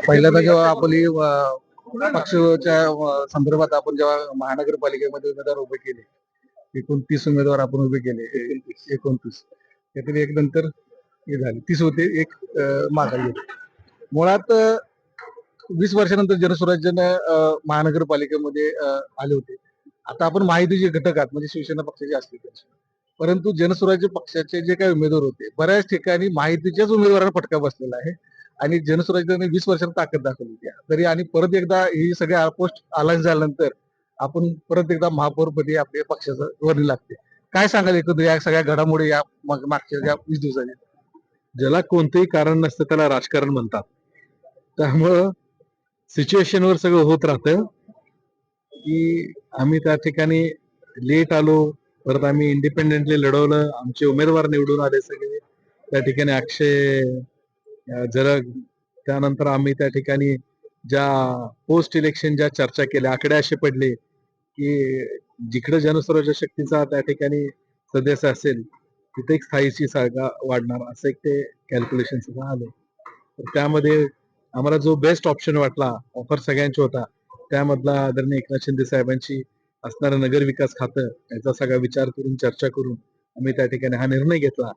पहिल्यांदा जेव्हा आपली पक्षाच्या संदर्भात आपण जेव्हा महानगरपालिकेमध्ये उमेदवार उभे केले, 29 उमेदवार आपण उभे केले, 29 त्यातले एक नंतर हे झाले 30 होते, एक माघारी होते. मुळात 20 वर्षानंतर जनस्वराज्यानं महानगरपालिकेमध्ये आले होते. आता आपण महायुतीचे घटक आहात, म्हणजे शिवसेना पक्षाचे असतील त्याचे. परंतु जनस्वराज्य पक्षाचे जे काही उमेदवार होते, बऱ्याच ठिकाणी महायुतीच्याच उमेदवारांना फटका बसलेला आहे आणि जनस्वराज्याने 20 वर्षात ताकद दाखवली होती. तरी आणि परत एकदा ही सगळ्या पोस्ट अलायन्स झाल्यानंतर आपण परत एकदा महापौरपदी आपल्या पक्षाचं वर्णी लागते. काय सांगाल एकंदर या सगळ्या घडामोडी या मागच्या या 20 दिवसांनी? ज्याला कोणतंही कारण नसतं त्याला राजकारण म्हणतात. त्यामुळं सिच्युएशनवर सगळं होत राहतं की आम्ही त्या ठिकाणी लेट आलो, परत आम्ही इंडिपेंडेंटली लढवलं, आमचे उमेदवार निवडून आले सगळे. त्या ठिकाणी अक्षय जरग, त्यानंतर आम्ही त्या ठिकाणी ज्या पोस्ट इलेक्शन ज्या चर्चा केल्या, आकडे असे पडले की जिकडे जनस्वराज्य शक्तीचा त्या ठिकाणी सदस्य असेल तिथे एक स्थायीची जागा वाढणार, असं एक ते कॅल्क्युलेशन सुद्धा आलं. तर त्यामध्ये आम्हाला जो बेस्ट ऑप्शन वाटला, ऑफर सगळ्यांची होता, त्यामधला आदरणीय एकनाथ शिंदे साहेबांची असणारं नगर विकास खातं याचा सगळा विचार करून चर्चा करून आम्ही त्या ठिकाणी हा निर्णय घेतला.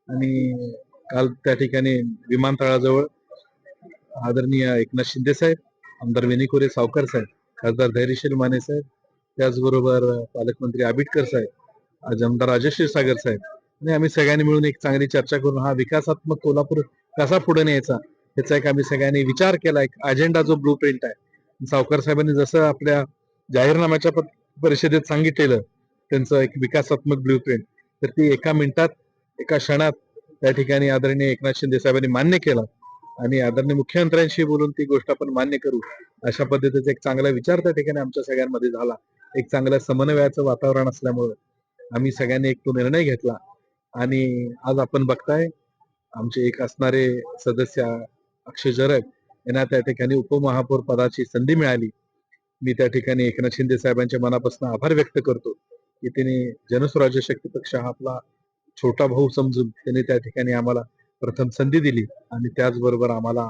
आणि काल त्या ठिकाणी विमानतळाजवळ आदरणीय एकनाथ शिंदे साहेब, आमदार विनिकोरे सावकर साहेब, खासदार धैर्यशील माने साहेब, त्याचबरोबर पालकमंत्री आबिटकर साहेब, आज आमदार राजश्री सागर साहेब आणि आम्ही सगळ्यांनी मिळून एक चांगली चर्चा करून हा विकासात्मक कोल्हापूर कसा पुढे न्यायचा याचा एक आम्ही सगळ्यांनी विचार केला. एक अजेंडा जो ब्लू प्रिंट आहे, सावकर साहेबांनी जसं आपल्या जाहीरनाम्याच्या परिषदेत सांगितलेलं त्यांचं एक विकासात्मक ब्लू प्रिंट, तर ती एका मिनिटात एका क्षणात त्या ठिकाणी आदरणीय एकनाथ शिंदे साहेबांनी मान्य केलं आणि आदरणीय मुख्यमंत्र्यांशी बोलून ती गोष्ट आपण मान्य करू अशा पद्धतीचा एक चांगला विचार त्या ठिकाणी आमच्या सगळ्यांमध्ये झाला. एक चांगल्या समन्वयाचं वातावरण असल्यामुळे आम्ही सगळ्यांनी एक तो निर्णय घेतला आणि आज आपण बघताय आमचे एक असणारे सदस्य अक्षय जरग यांना त्या ठिकाणी उपमहापौर पदाची संधी मिळाली. मी त्या ठिकाणी एकनाथ शिंदे साहेबांच्या मनापासून आभार व्यक्त करतो की त्यांनी जनस्वराज्य शक्ती पक्ष हा आपला छोटा भाऊ समजून त्यांनी त्या ठिकाणी आम्हाला प्रथम संधी दिली आणि त्याचबरोबर आम्हाला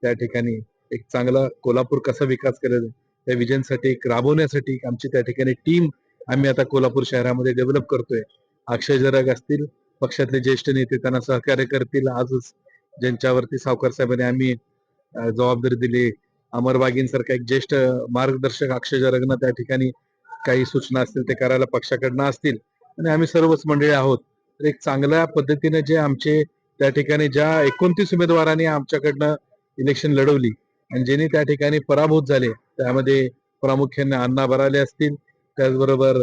त्या ठिकाणी एक चांगला कोल्हापूर कसा विकास करायचा त्या विजनसाठी एक राबवण्यासाठी आमची त्या ठिकाणी टीम आम्ही आता कोल्हापूर शहरामध्ये डेव्हलप करतोय. अक्षय जरग असतील, पक्षातले ज्येष्ठ नेते त्यांना सहकार्य करतील. आजच ज्यांच्यावरती सावकर साहेबांनी आम्ही जबाबदारी दिली, अमर वाघींसारखा एक ज्येष्ठ मार्गदर्शक अक्षय जरगनं त्या ठिकाणी काही सूचना असतील ते करायला पक्षाकडनं असतील आणि आम्ही सर्वच मंडळी आहोत. तर एक चांगल्या पद्धतीने जे आमचे त्या ठिकाणी ज्या 29 उमेदवारांनी आमच्याकडनं इलेक्शन लढवली आणि ज्यांनी त्या ठिकाणी पराभूत झाले त्यामध्ये प्रामुख्याने अण्णा बराले असतील, त्याचबरोबर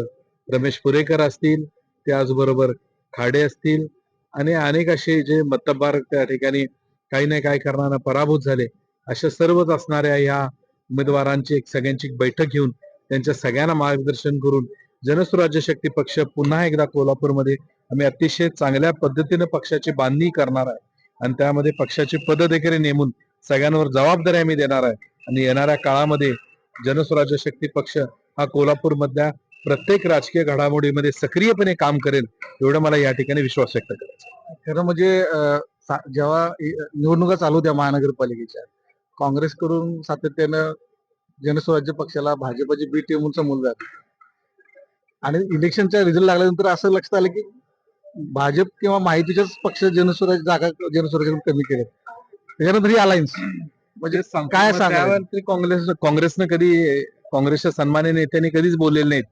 रमेश पुरेकर असतील, त्याचबरोबर खाडे असतील आणि अनेक असे जे मतदार त्या ठिकाणी काही ना काही कारणानं पराभूत झाले, अशा सर्वच असणाऱ्या या उमेदवारांची एक सगळ्यांची बैठक घेऊन त्यांच्या सगळ्यांना मार्गदर्शन करून जनस्वराज्य शक्ती पक्ष पुन्हा एकदा कोल्हापूरमध्ये आम्ही अतिशय चांगल्या पद्धतीने पक्षाची बांधणी करणार आहे आणि त्यामध्ये पक्षाची पद देखील नेमून सगळ्यांवर जबाबदारी आम्ही देणार आहे आणि येणाऱ्या काळामध्ये जनस्वराज्य शक्ती पक्ष हा कोल्हापूर मधल्या प्रत्येक राजकीय घडामोडीमध्ये सक्रियपणे काम करेल एवढं मला या ठिकाणी विश्वास व्यक्त करायचा. खरं म्हणजे जेव्हा निवडणुका चालू होत्या महानगरपालिकेच्या, काँग्रेसकडून सातत्यानं जनस्वराज्य पक्षाला भाजपची बी टीम म्हणून समोर जाते आणि इलेक्शनचा रिझल्ट लागल्यानंतर असं लक्षात आलं की भाजप किंवा माहितीच्याच पक्ष जनस्वराज्य जागा जनस्वराज्याकडून कमी केले, त्याच्यानंतर ही अलायन्स म्हणजे काय सांगा? काँग्रेसनं कधी काँग्रेसच्या सन्मानी नेत्यांनी कधीच बोललेले नाहीत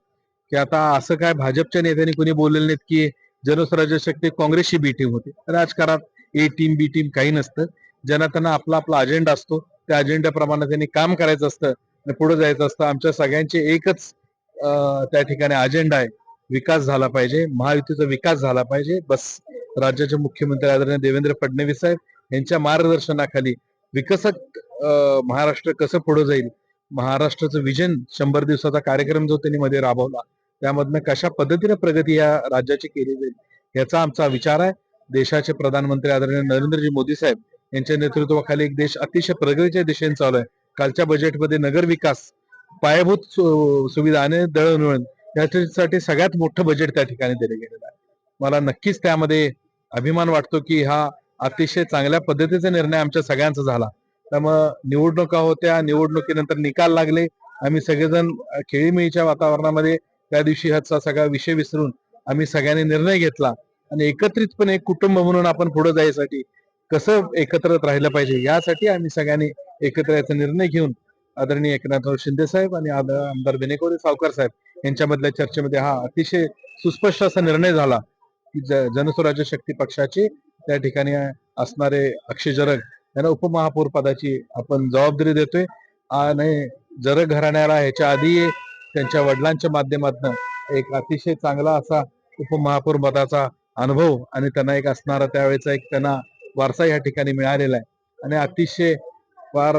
की आता असं काय भाजपच्या नेत्यांनी कोणी बोललेले नाहीत की जनस्वराज्य शक्ती काँग्रेसची बी टीम होती. राजकारणात ए टीम बी टीम काही नसतं. ज्यांना त्यांना आपला आपला अजेंडा असतो, त्या अजेंड्याप्रमाणे त्यांनी काम करायचं असतं आणि पुढे जायचं असतं. आमच्या सगळ्यांचे एकच त्या ठिकाणी अजेंडा आहे, विकास झाला पाहिजे, महायुतीचा विकास झाला पाहिजे. बस राज्याचे मुख्यमंत्री आदरणीय देवेंद्र फडणवीस साहेब यांच्या मार्गदर्शनाखाली विकसक महाराष्ट्र कसं पुढे जाईल, महाराष्ट्राचं विजन 100 दिवसाचा कार्यक्रम जो त्यांनी मध्ये राबवला त्यामधनं कशा पद्धतीने प्रगती या राज्याची केली जाईल याचा आमचा विचार आहे. देशाचे प्रधानमंत्री आदरणीय नरेंद्रजी मोदी साहेब यांच्या नेतृत्वाखाली एक देश अतिशय प्रगतीच्या दिशेने चालू आहे. कालच्या बजेटमध्ये नगर विकास, पायाभूत सुविधा आणि दळणवळण यासाठी सगळ्यात मोठं बजेट त्या ठिकाणी दिलं गेलेलं आहे. मला नक्कीच त्यामध्ये अभिमान वाटतो की हा अतिशय चांगल्या पद्धतीचा निर्णय आमच्या सगळ्यांचा झाला त्यामुळं निवडणुका होत्या, निवडणुकीनंतर निकाल लागले. आम्ही सगळेजण खेळीमेळीच्या वातावरणामध्ये त्या दिवशी ह्याचा सगळा विषय विसरून आम्ही सगळ्यांनी निर्णय घेतला आणि एकत्रितपणे एक कुटुंब म्हणून आपण पुढे जायसाठी कसं एकत्र राहिलं पाहिजे यासाठी आम्ही सगळ्यांनी एकत्र याचा निर्णय घेऊन आदरणीय एकनाथराव शिंदे साहेब आणि आमदार बेनेकोरे सावकार साहेब यांच्यामधल्या चर्चेमध्ये हा अतिशय सुस्पष्ट असा निर्णय झाला की जनस्वराज्य शक्ती पक्षाचे त्या ठिकाणी असणारे अक्षय जरग यांना उपमहापौर पदाची आपण जबाबदारी देतोय. आणि जरग घराण्याला ह्याच्या आधी त्यांच्या वडिलांच्या माध्यमातून एक अतिशय चांगला असा उपमहापौर पदाचा अनुभव आणि त्यांना एक असणारा त्यावेळेचा एक त्यांना वारसा या ठिकाणी मिळालेला आहे आणि अतिशय फार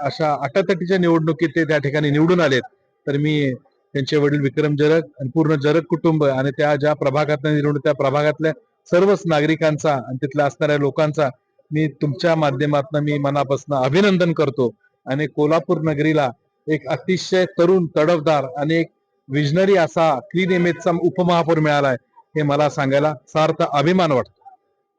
अशा अटातटीच्या निवडणुकीत ते त्या ठिकाणी निवडून आलेत. तर मी त्यांचे वडील विक्रम जरग आणि पूर्ण जरग कुटुंब आणि त्या ज्या प्रभागातून निवडून त्या प्रभागातल्या सर्वच नागरिकांचा आणि तिथल्या असणाऱ्या लोकांचा मी तुमच्या माध्यमातून मी मनापासून अभिनंदन करतो आणि कोल्हापूर नगरीला एक अतिशय तरुण तडफदार आणि एक विजनरी असा क्लीन इमेजचा उपमहापौर मिळालाय हे मला सांगायला सार्थ अभिमान वाटतो.